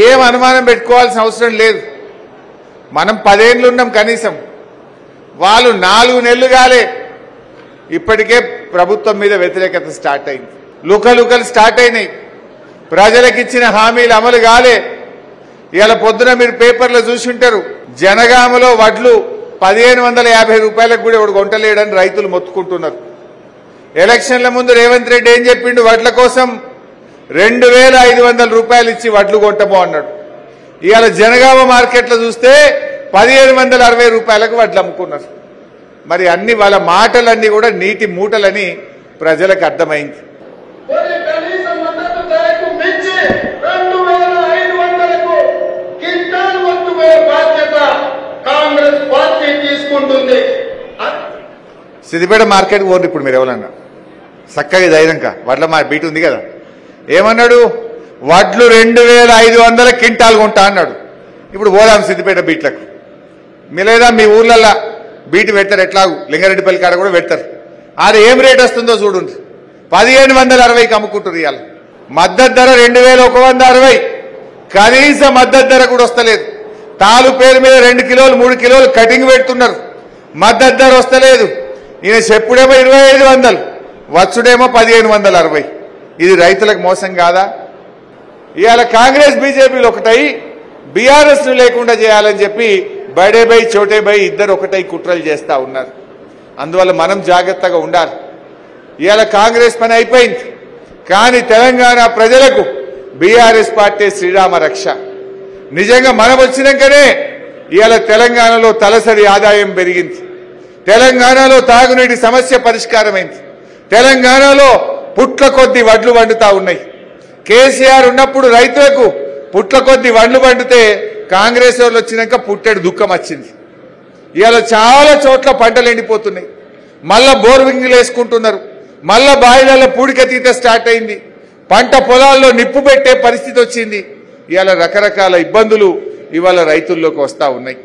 ఏం అనుమానం పెట్టుకోవాల్సిన అవసరం లేదు. మనం 10 ఏళ్ళు ఉన్నాం కనీసం, వాళ్ళు 4 నెలలు కాలే ఇప్పటికే ప్రభుత్వం మీద వ్యతిరేకత స్టార్ట్ అయింది. లుకలుకలు స్టార్ట్ అయినాయి. ప్రజలకు ఇచ్చిన హామీలు అమలు కాలే. ఇవాళ పొద్దున మీరు పేపర్లో చూసుంటారు, జనగామలో వడ్లు 1550 రూపాయలకు కూడా ఎవడు కొంటలేడని రైతులు మొత్తుకుంటున్నారు. ఎలక్షన్ల ముందు రేవంత్ రెడ్డి ఏం చెప్పిండు, వడ్ల కోసం 2500 రూపాయలు ఇచ్చి వడ్లు కొంటమో అన్నాడు. ఇవాళ జనగామ మార్కెట్లో చూస్తే 1760 రూపాయలకు వడ్లు అమ్ముకున్నారు. మరి అన్ని వాళ్ళ మాటలన్నీ కూడా నీటి మూటలని ప్రజలకు అర్థమైంది. సిద్దిపేట మార్కెట్కి పోండి ఇప్పుడు మీరు ఎవరన్నా చక్కగా ధైర్యంగా, వడ్ల మా బీట్ ఉంది కదా, ఏమన్నాడు, వడ్లు 2500 క్వింటాలు కొంటా అన్నాడు. ఇప్పుడు పోదాం సిద్దిపేట బీట్లకు. లేదా మీ ఊర్లల్లో బీట్ పెడతారు, ఎట్లాగూ లింగారెడ్డిపల్లి కాడ కూడా పెడతారు. అది ఏం రేట్ వస్తుందో చూడండి. 1560కి అమ్ముకుంటారు. ఇవాళ మద్దతు ధర 2160, కనీస మద్దతు ధర కూడా వస్తలేదు. తాలు పేరు మీద 2 కిలోలు 3 కిలోలు కటింగ్ పెడుతున్నారు, మద్దతు ధర వస్తలేదు. ఈయన చెప్పుడేమో 2500, వచ్చుడేమో 1560. ఇది రైతులకు మోసం కాదా? ఇవాళ కాంగ్రెస్ బీజేపీలు ఒకటై బీఆర్ఎస్ ను లేకుండా చేయాలని చెప్పి బడే బై చోటే బై ఇద్దరు ఒకటై కుట్రలు చేస్తా ఉన్నారు. అందువల్ల మనం జాగ్రత్తగా ఉండాలి. ఇవాళ కాంగ్రెస్ పని అయిపోయింది, కానీ తెలంగాణ ప్రజలకు బీఆర్ఎస్ పార్టీ శ్రీరామ రక్ష. నిజంగా మనం వచ్చినాకనే ఇవాళ తెలంగాణలో తలసరి ఆదాయం పెరిగింది, తెలంగాణలో తాగునీటి సమస్య పరిష్కారమైంది, తెలంగాణలో పుట్ల కొద్ది వడ్లు వండుతా ఉన్నాయి. కేసీఆర్ ఉన్నప్పుడు రైతులకు పుట్ల కొద్ది వడ్లు వండితే కాంగ్రెస్ వాళ్ళు వచ్చినాక పుట్టెడు దుఃఖం వచ్చింది. ఇవాళ చాలా చోట్ల పంటలు ఎండిపోతున్నాయి, మళ్ళా బోర్వింగ్లు వేసుకుంటున్నారు, మళ్ళా బాయిలలో పూడికతీత స్టార్ట్ అయింది, పంట పొలాల్లో నిప్పు పెట్టే పరిస్థితి వచ్చింది. ఇవాళ రకరకాల ఇబ్బందులు ఇవాళ రైతుల్లోకి వస్తా ఉన్నాయి.